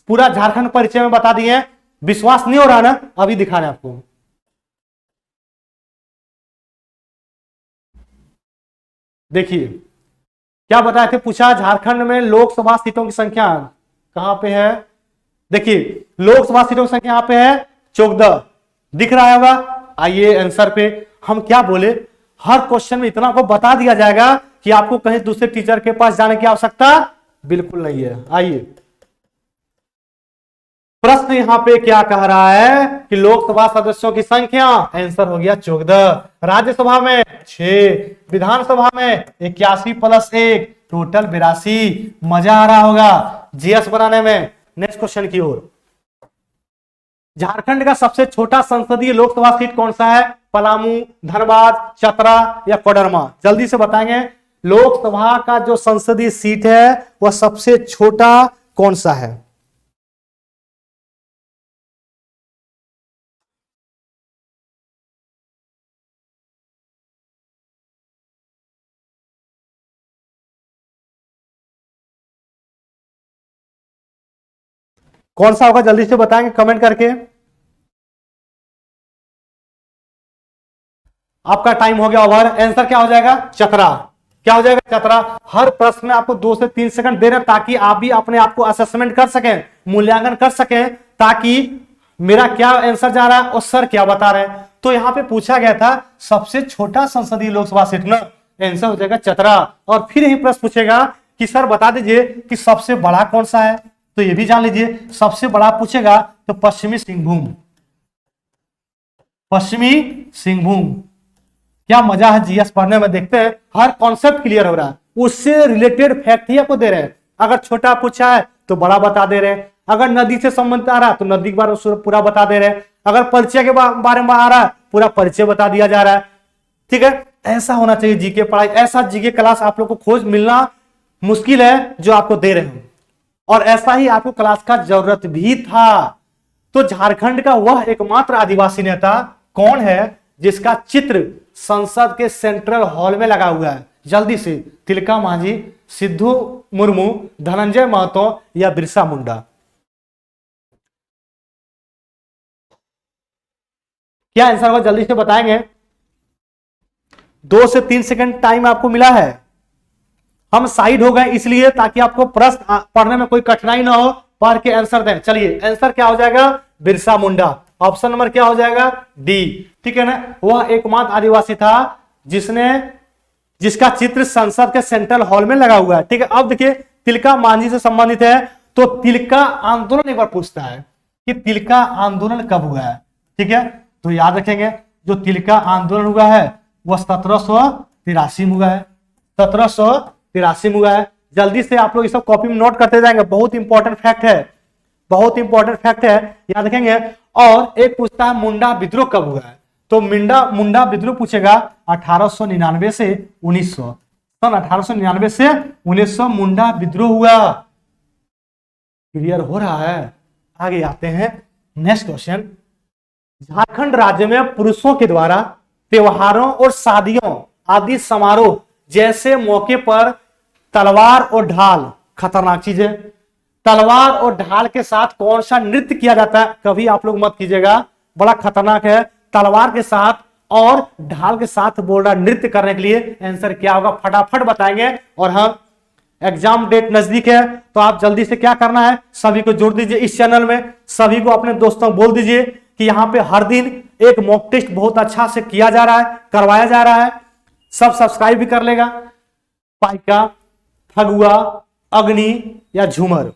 A: पूरा झारखंड परिचय में बता दिए, विश्वास नहीं हो रहा ना, अभी दिखा रहे हैं आपको। देखिए क्या बताए थे, पूछा झारखंड में लोकसभा सीटों की संख्या कहां पे है। देखिए लोकसभा सीटों की संख्या यहां पे है 14, दिख रहा होगा। आइए आंसर पे हम क्या बोले, हर क्वेश्चन में इतना को बता दिया जाएगा कि आपको कहीं दूसरे टीचर के पास जाने की आवश्यकता बिल्कुल नहीं है। आइए प्रश्न यहां पे क्या कह रहा है कि लोकसभा सदस्यों की संख्या, आंसर हो गया 14, राज्यसभा में 6, विधानसभा में 81 + 1 टोटल 82। मजा आ रहा होगा जीएस बनाने में। नेक्स्ट क्वेश्चन की ओर, झारखंड का सबसे छोटा संसदीय लोकसभा सीट कौन सा है, पलामू, धनबाद, चतरा या कोडरमा, जल्दी से बताएंगे। लोकसभा का जो संसदीय सीट है वह सबसे छोटा कौन सा है। कौन सा होगा, जल्दी से बताएंगे कमेंट करके। आपका टाइम हो गया ओवर। आंसर क्या हो जाएगा, चतरा। क्या हो जाएगा, चतरा। हर प्रश्न में आपको 2 से 3 सेकंड दे रहे हैं ताकि आप भी अपने आप को असेसमेंट कर सकें, मूल्यांकन कर सकें, ताकि मेरा क्या आंसर जा रहा है और सर क्या बता रहे हैं। तो यहां पे पूछा गया था सबसे छोटा संसदीय लोकसभा सीट ना, आंसर हो जाएगा चतरा। और फिर यही प्रश्न पूछेगा कि सर बता दीजिए कि सबसे बड़ा कौन सा है, तो ये भी जान लीजिए सबसे बड़ा पूछेगा तो पश्चिमी सिंहभूम। पश्चिमी सिंहभूम। क्या मजा है जीएस पढ़ने में, देखते हैं हर कॉन्सेप्ट क्लियर हो रहा है, उससे रिलेटेड फैक्ट ही आपको दे रहे हैं। अगर छोटा पूछा है तो बड़ा बता दे रहे हैं, अगर नदी से संबंधित आ रहा है तो नदी के बारे में पूरा बता दे रहे हैं, अगर परिचय के बारे में आ रहा है पूरा परिचय बता दिया जा रहा है। ठीक है, ऐसा होना चाहिए जीके पढ़ाई। ऐसा जीके क्लास आप लोग को खोज मिलना मुश्किल है जो आपको दे रहे हैं, और ऐसा ही आपको क्लास का जरूरत भी था। तो झारखंड का वह एकमात्र आदिवासी नेता कौन है जिसका चित्र संसद के सेंट्रल हॉल में लगा हुआ है, जल्दी से। तिलका मांझी, सिद्धू मुर्मू, धनंजय महतो या बिरसा मुंडा। क्या आंसर होगा, जल्दी से बताएंगे। 2 से 3 सेकंड टाइम आपको मिला है। हम साइड हो गए इसलिए ताकि आपको प्रश्न पढ़ने में कोई कठिनाई ना हो, पढ़ के आंसर दें। चलिए आंसर क्या हो जाएगा, बिरसा मुंडा। ऑप्शन नंबर क्या हो जाएगा, डी। ठीक है ना, वह एकमात्र आदिवासी था जिसका चित्र संसद के सेंट्रल हॉल में लगा हुआ है। ठीक है, अब देखिए तिलका मांझी से संबंधित है, तो तिलका आंदोलन एक बार पूछता है कि तिलका आंदोलन कब हुआ है। ठीक है, तो याद रखेंगे जो तिलका आंदोलन हुआ है वह 1783 में हुआ है, 1783 में हुआ है। जल्दी से आप लोग ये सब कॉपी में नोट करते जाएंगे, बहुत इंपॉर्टेंट फैक्ट है, बहुत इंपॉर्टेंट फैक्ट है, याद रखेंगे। और एक पूछता है मुंडा विद्रोह कब हुआ है, तो मुंडा विद्रोह पूछेगा 1899 से 1900, सन 1899 से 1900 मुंडा विद्रोह हुआ। क्लियर हो रहा है, आगे आते हैं नेक्स्ट क्वेश्चन। झारखंड राज्य में पुरुषों के द्वारा त्योहारों और शादियों आदि समारोह जैसे मौके पर तलवार और ढाल, खतरनाक चीज है, तलवार और ढाल के साथ कौन सा नृत्य किया जाता है, कभी आप लोग मत कीजिएगा, बड़ा खतरनाक है। तलवार के साथ और ढाल के साथ बोल रहा नृत्य करने के लिए, आंसर क्या होगा फटाफट बताएंगे। और हम एग्जाम डेट नजदीक है तो आप जल्दी से क्या करना है, सभी को जोड़ दीजिए इस चैनल में, सभी को अपने दोस्तों को बोल दीजिए कि यहाँ पे हर दिन एक मॉक टेस्ट बहुत अच्छा से किया जा रहा है, करवाया जा रहा है। सब सब्सक्राइब भी कर लेगा। पाइका, फगुआ, अग्नि या झूमर,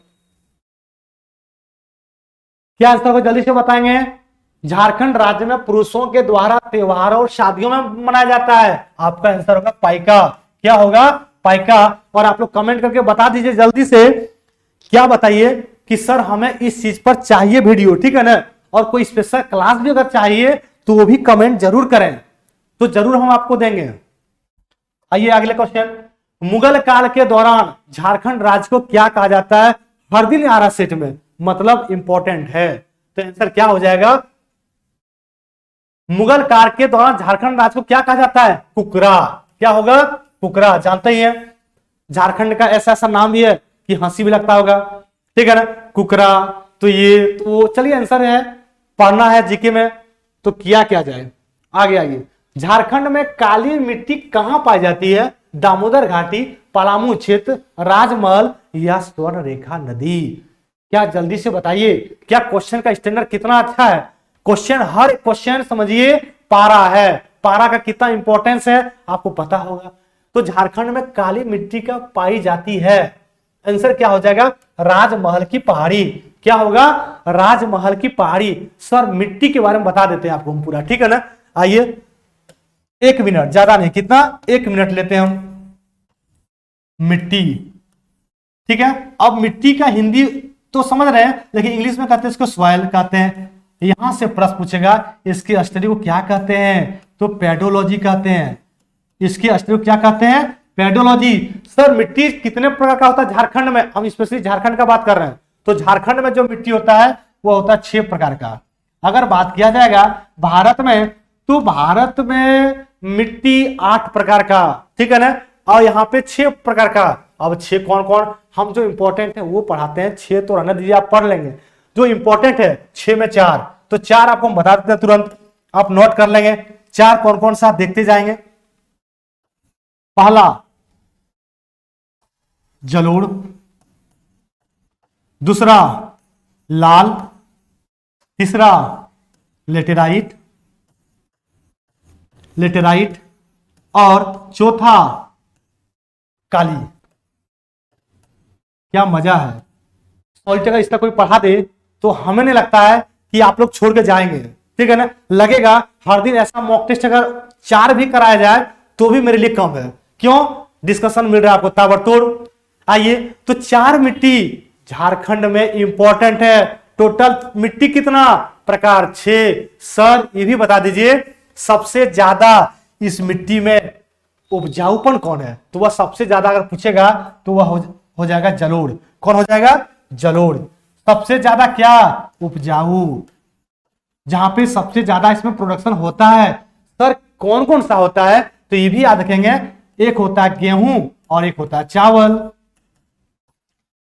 A: क्या आंसर को जल्दी से बताएंगे। झारखंड राज्य में पुरुषों के द्वारा त्योहारों और शादियों में मनाया जाता है, आपका आंसर होगा पाइका। क्या होगा, पाइका। और आप लोग कमेंट करके बता दीजिए जल्दी से, क्या बताइए कि सर हमें इस चीज पर चाहिए वीडियो, ठीक है ना, और कोई स्पेशल क्लास भी अगर चाहिए तो वो भी कमेंट जरूर करें, तो जरूर हम आपको देंगे। आइए अगले क्वेश्चन। मुगल काल के दौरान झारखंड राज्य को क्या कहा जाता है, हर दिन आ रहा सेट में, मतलब इंपॉर्टेंट है, तो आंसर क्या हो जाएगा, मुगल काल के दौरान झारखंड राज्य को क्या कहा जाता है? कुकरा। क्या होगा? कुकरा। जानते ही है झारखंड का ऐसा ऐसा नाम भी है कि हंसी भी लगता होगा, ठीक है ना, कुकरा। तो ये तो चलिए आंसर है, पढ़ना है जीके में, तो क्या क्या जाए आगे। आइए, झारखंड में काली मिट्टी कहां पाई जाती है? दामोदर घाटी, पलामू क्षेत्र, राजमहल या स्वर्ण रेखा नदी? क्या जल्दी से बताइए, क्या क्वेश्चन का स्टैंडर्ड कितना अच्छा है? क्वेश्चन, हर क्वेश्चन समझिए पारा है, पारा का कितना इंपॉर्टेंस है आपको पता होगा। तो झारखंड में काली मिट्टी का पाई जाती है, आंसर क्या हो जाएगा? राजमहल की पहाड़ी। क्या होगा? राजमहल की पहाड़ी। सर मिट्टी के बारे में बता देते हैं आपको हम पूरा, ठीक है ना। आइए 1 मिनट, ज्यादा नहीं, कितना, 1 मिनट लेते हैं हम। मिट्टी, ठीक है। अब मिट्टी का हिंदी तो समझ रहे हैं, लेकिन इंग्लिश में कहते हैं इसको सॉइल कहते हैं। यहां से प्रश्न पूछेगा इसकी स्टडी को क्या कहते हैं? तो पेडोलॉजी कहते हैं। इसकी स्टडी को क्या कहते हैं? पेडोलॉजी। सर मिट्टी कितने प्रकार का होता है झारखंड में? हम स्पेशली झारखंड का बात कर रहे हैं, तो झारखंड में जो मिट्टी होता है वो होता है 6 प्रकार का। अगर बात किया जाएगा भारत में, तो भारत में मिट्टी 8 प्रकार का, ठीक है ना, और यहाँ पे 6 प्रकार का। अब 6 कौन कौन, हम जो इंपॉर्टेंट है वो पढ़ाते हैं। 6 तो रहने दीजिए, आप पढ़ लेंगे। जो इंपॉर्टेंट है 6 में 4, तो 4 आपको हम बता देते हैं तुरंत, आप नोट कर लेंगे। 4 कौन कौन सा देखते जाएंगे। पहला जलोढ़, दूसरा लाल, तीसरा लेटेराइट, लेटेराइट, और चौथा काली। क्या मजा है। सॉलिड अगर इसका कोई पढ़ा दे तो हमें नहीं लगता है कि आप लोग छोड़ के जाएंगे, ठीक है ना। लगेगा हर दिन ऐसा मॉक टेस्ट अगर 4 भी कराया जाए तो भी मेरे लिए कम है। क्यों? डिस्कशन मिल रहा है आपको ताबड़तोड़। आइए, तो 4 मिट्टी झारखंड में इंपॉर्टेंट है। टोटल मिट्टी कितना प्रकार? 6। सर ये भी बता दीजिए सबसे ज्यादा इस मिट्टी में उपजाऊपन कौन है? तो वह सबसे ज्यादा अगर पूछेगा तो वह हो जाएगा जलोढ़। कौन हो जाएगा? जलोढ़। सबसे ज्यादा क्या? उपजाऊ, जहां पे सबसे ज्यादा इसमें प्रोडक्शन होता है। सर कौन कौन सा होता है? तो ये भी याद रखेंगे, एक होता है गेहूं और एक होता है चावल।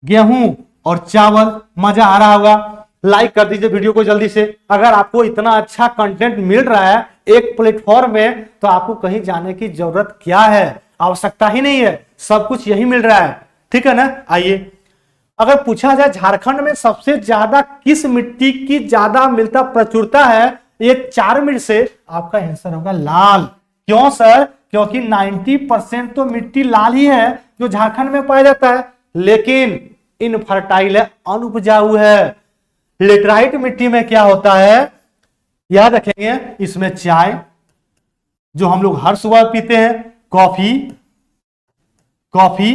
A: गेहूं और चावल। मजा आ रहा होगा, लाइक कर दीजिए वीडियो को जल्दी से। अगर आपको इतना अच्छा कंटेंट मिल रहा है एक प्लेटफॉर्म में, तो आपको कहीं जाने की जरूरत क्या है? आवश्यकता ही नहीं है, सब कुछ यही मिल रहा है, ठीक है ना। आइए, अगर पूछा जाए झारखंड में सबसे ज्यादा किस मिट्टी की ज्यादा मिलता प्रचुरता है, ये 4 मिनट से आपका आंसर होगा लाल। क्यों सर? क्योंकि 90% तो मिट्टी लाल ही है जो झारखंड में पाया जाता है, लेकिन इनफर्टाइल है, अनुपजाऊ है। लेटराइट मिट्टी में क्या होता है? याद रखेंगे, इसमें चाय जो हम लोग हर सुबह पीते हैं, कॉफी, कॉफी,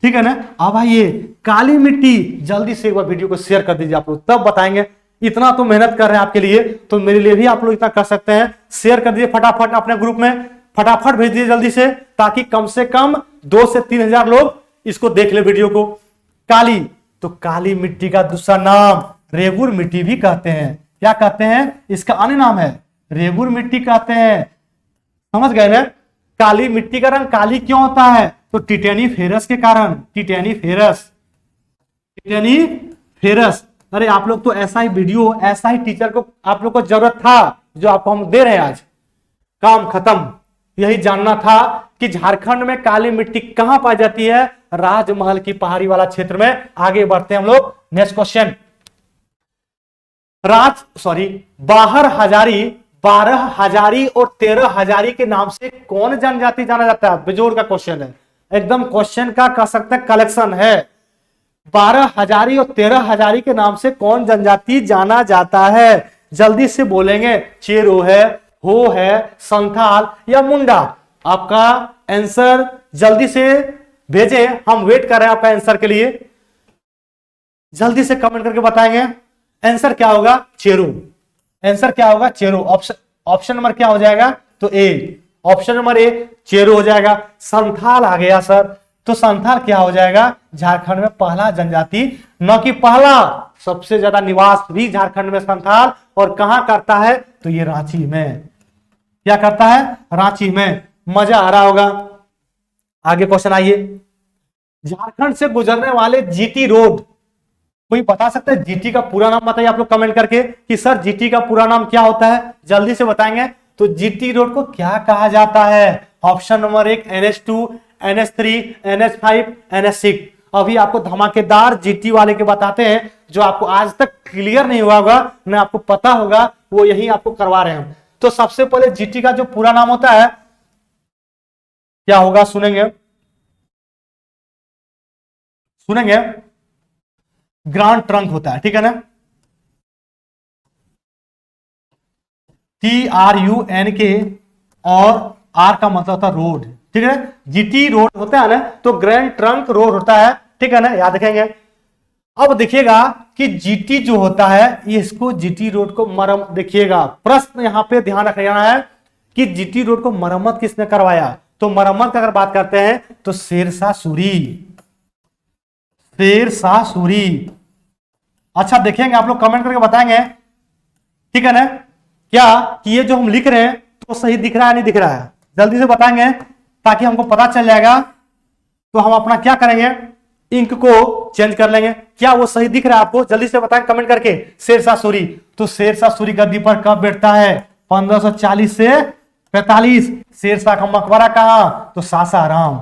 A: ठीक है ना। अब आइए काली मिट्टी, जल्दी से एक बार वीडियो को शेयर कर दीजिए आप लोग, तब बताएंगे। इतना तो मेहनत कर रहे हैं आपके लिए, तो मेरे लिए भी आप लोग इतना कर सकते हैं। शेयर कर दीजिए फटाफट अपने ग्रुप में, फटाफट भेज दीजिए जल्दी से, ताकि कम से कम 2 से 3 हजार लोग इसको देख ले वीडियो को। काली, तो काली मिट्टी का दूसरा नाम रेगुर मिट्टी भी कहते हैं। क्या कहते हैं? इसका अन्य नाम है रेगुर मिट्टी कहते हैं। समझ गए ना। काली मिट्टी का रंग काली क्यों होता है? तो टिटेनी फेरस के कारण। टिटेनी फेरस, टिटेनी फेरस। अरे आप लोग तो ऐसा ही वीडियो, ऐसा ही टीचर को आप लोग को जरूरत था जो आपको हम दे रहे हैं आज। काम खत्म। यही जानना था कि झारखंड में काली मिट्टी कहां पाई जाती है? राजमहल की पहाड़ी वाला क्षेत्र में। आगे बढ़ते हैं हम लोग, नेक्स्ट क्वेश्चन। बाहर हजारी, 12 हजारी और 13 हजारी के नाम से कौन जनजाति जाना जाता है? बेजोड़ का क्वेश्चन है, एकदम क्वेश्चन का कह सकते हैं कलेक्शन है। 12 हजारी और 13 हजारी के नाम से कौन जनजाति जाना जाता है? जल्दी से बोलेंगे। चेरो है, हो है, संथाल या मुंडा? आपका आंसर जल्दी से भेजे, हम वेट कर रहे हैं आपका आंसर के लिए। जल्दी से कमेंट करके बताएंगे आंसर क्या होगा। चेरो। आंसर क्या होगा? चेरो। ऑप्शन नंबर क्या हो जाएगा? तो ए। ऑप्शन नंबर ए चेरो हो जाएगा। संथाल आ गया सर, तो संथाल क्या हो जाएगा? झारखंड में पहला जनजाति, न कि पहला, सबसे ज्यादा निवास भी झारखंड में संथाल। और कहां करता है? तो ये रांची में। क्या करता है? रांची में। मजा आ रहा होगा। आगे क्वेश्चन आइए। झारखंड से गुजरने वाले जीटी रोड, कोई बता सकता है जीटी का पूरा नाम? बताइए आप लोग कमेंट करके कि सर जीटी का पूरा नाम क्या होता है, जल्दी से बताएंगे। तो जीटी रोड को क्या कहा जाता है? Option number 1 NH2, NH3, NH5, NH6। अभी आपको धमाकेदार जीटी वाले के बताते हैं जो आपको आज तक क्लियर नहीं हुआ होगा, ना आपको पता होगा, वो यही आपको करवा रहे हैं। तो सबसे पहले जीटी का जो पूरा नाम होता है क्या होगा? सुनेंगे सुनेंगे। ग्रांड ट्रंक होता है, ठीक है ना। TRUNK और आर का मतलब होता है रोड, ठीक है। जीटी रोड होता है ना, तो ग्रैंड ट्रंक रोड होता है, ठीक है ना, याद रखेंगे। अब देखिएगा कि जीटी जो होता है, इसको जीटी रोड को मरम्मत, देखिएगा प्रश्न यहां पे ध्यान रखना है कि जीटी रोड को मरम्मत किसने करवाया? तो मरम्मत की अगर बात करते हैं तो शेरशाह सूरी, शेरशाह सूरी। अच्छा देखेंगे, आप लोग कमेंट करके बताएंगे, ठीक है ना, क्या कि ये जो हम लिख रहे हैं तो सही दिख रहा है नहीं दिख रहा है? जल्दी से बताएंगे ताकि हमको पता चल जाएगा। तो हम अपना क्या करेंगे, इंक को चेंज कर लेंगे। क्या वो सही दिख रहा है आपको? जल्दी से बताएं कमेंट करके। शेरशाह सूरी, तो शेरशाह सूरी गद्दी पर कब बैठता है? 1540 से 45। शेरशाह का मकबरा कहां? तो सासाराम।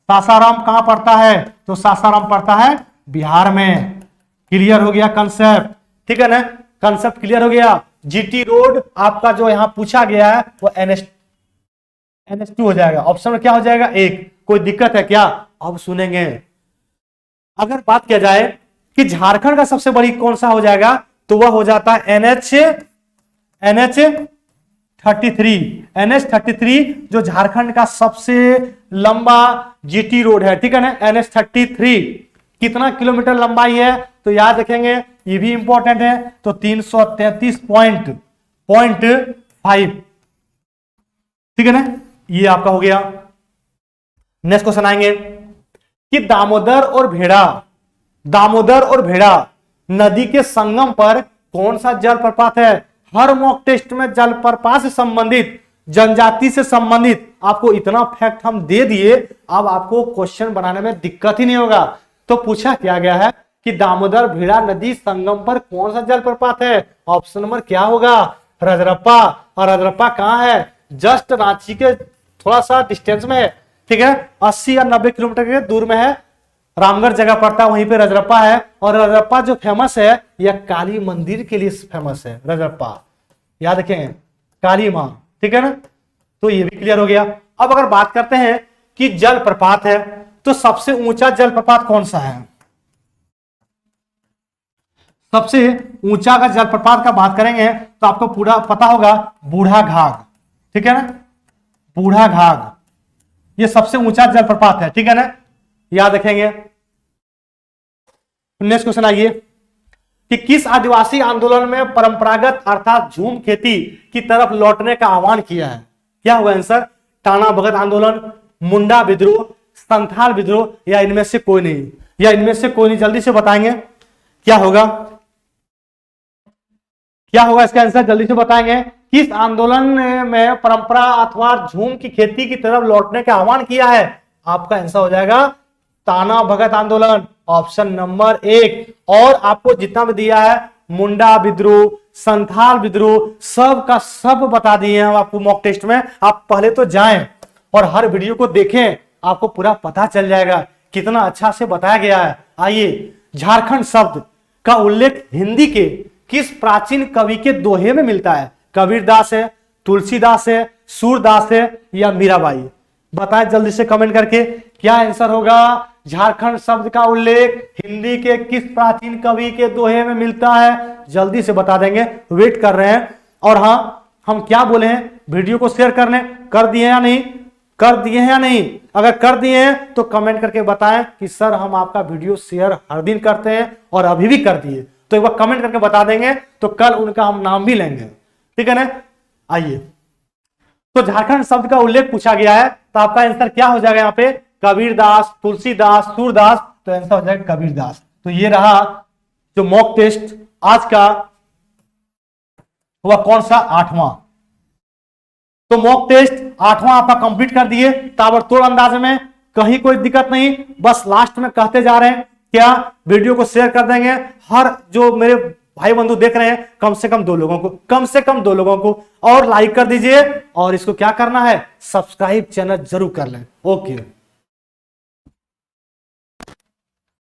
A: सासाराम कहां पड़ता है? तो सासाराम पड़ता है बिहार में। क्लियर हो गया कंसेप्ट, ठीक है ना, कंसेप्ट क्लियर हो गया। जीटी रोड आपका जो यहां पूछा गया है वो NH2 हो जाएगा। ऑप्शन में क्या हो जाएगा? 1। कोई दिक्कत है क्या? अब सुनेंगे। अगर बात किया जाए कि झारखंड का सबसे बड़ी कौन सा हो जाएगा, तो वह हो जाता है NH33 जो झारखंड का सबसे लंबा जीटी रोड है, ठीक है ना। NH33 कितना किलोमीटर लंबाई है? तो याद रखेंगे, ये भी इंपॉर्टेंट है। तो 333.5, ठीक है ना, ये आपका हो गया। नेक्स्ट क्वेश्चन आएंगे कि दामोदर और भेड़ा नदी के संगम पर कौन सा जलप्रपात है? हर मॉक टेस्ट में जलप्रपात से संबंधित, जनजाति से संबंधित आपको इतना फैक्ट हम दे दिए, अब आपको क्वेश्चन बनाने में दिक्कत ही नहीं होगा। तो पूछा क्या गया है कि दामोदर भेड़ा नदी संगम पर कौन सा जलप्रपात है? ऑप्शन नंबर क्या होगा? रजरप्पा। और रजरप्पा कहां है? जस्ट रांची के थोड़ा सा डिस्टेंस में है, ठीक है, 80 या 90 किलोमीटर के दूर में है। रामगढ़ जगह पड़ता है, वहीं पे रजरप्पा है। और रजरप्पा जो फेमस है, यह काली मंदिर के लिए फेमस है रजरप्पा, याद रखें, काली मां, ठीक है ना। तो ये भी क्लियर हो गया। अब अगर बात करते हैं कि जलप्रपात है, तो सबसे ऊंचा जलप्रपात कौन सा है? सबसे ऊंचा का जलप्रपात का बात करेंगे तो आपको पूरा पता होगा, बूढ़ा घाघ, ठीक है ना, बूढ़ा घाघ, ये सबसे ऊंचा जलप्रपात है, ठीक है ना, याद रखेंगे। नेक्स्ट क्वेश्चन आइए कि किस आदिवासी आंदोलन में परंपरागत अर्थात झूम खेती की तरफ लौटने का आह्वान किया है? क्या हुआ आंसर? टाना भगत आंदोलन, मुंडा विद्रोह, संथाल विद्रोह, या इनमें से कोई नहीं? या इनमें से कोई नहीं? जल्दी से बताएंगे क्या होगा, क्या होगा इसका आंसर? जल्दी से बताएंगे। किस आंदोलन में परंपरा अथवा झूम की खेती की तरफ लौटने का आह्वान किया है? आपका आंसर हो जाएगा ताना भगत आंदोलन, ऑप्शन नंबर 1। और आपको जितना भी दिया है, मुंडा विद्रोह, संथाल विद्रोह, सब का सब बता दिए हैं हम आपको मॉक टेस्ट में। आप पहले तो जाएं और हर वीडियो को देखें, आपको पूरा पता चल जाएगा कितना अच्छा से बताया गया है। आइए, झारखंड शब्द का उल्लेख हिंदी के किस प्राचीन कवि के दोहे में मिलता है? कबीरदास है, तुलसीदास है, सूरदास है, या मीराबाई? बताएं जल्दी से कमेंट करके, क्या आंसर होगा? झारखंड शब्द का उल्लेख हिंदी के किस प्राचीन कवि के दोहे में मिलता है? जल्दी से बता देंगे, वेट कर रहे हैं। और हाँ, हम क्या बोले हैं, वीडियो को शेयर करने, कर दिए या नहीं? कर दिए हैं या नहीं? अगर कर दिए हैं तो कमेंट करके बताएं कि सर हम आपका वीडियो शेयर हर दिन करते हैं और अभी भी कर दिए, तो एक बार कमेंट करके बता देंगे, तो कल उनका हम नाम भी लेंगे, ठीक है ना। आइए, तो झारखंड शब्द का उल्लेख पूछा गया है, तो आपका आंसर क्या हो जाएगा यहाँ पे? कबीरदास, तुलसीदास, सूरदास, तो आंसर हो जाएगा कबीरदास। तो ये रहा जो मॉक टेस्ट आज का, वह कौन सा? 8वां। तो मॉक टेस्ट 8वां आपका कंप्लीट कर दिए ताबड़तोड़ अंदाज में, कहीं कोई दिक्कत नहीं। बस लास्ट में कहते जा रहे हैं क्या, वीडियो को शेयर कर देंगे, हर जो मेरे भाई बंधु देख रहे हैं कम से कम 2 लोगों को, कम से कम 2 लोगों को, और लाइक कर दीजिए, और इसको क्या करना है, सब्सक्राइब चैनल जरूर कर लें। ओके।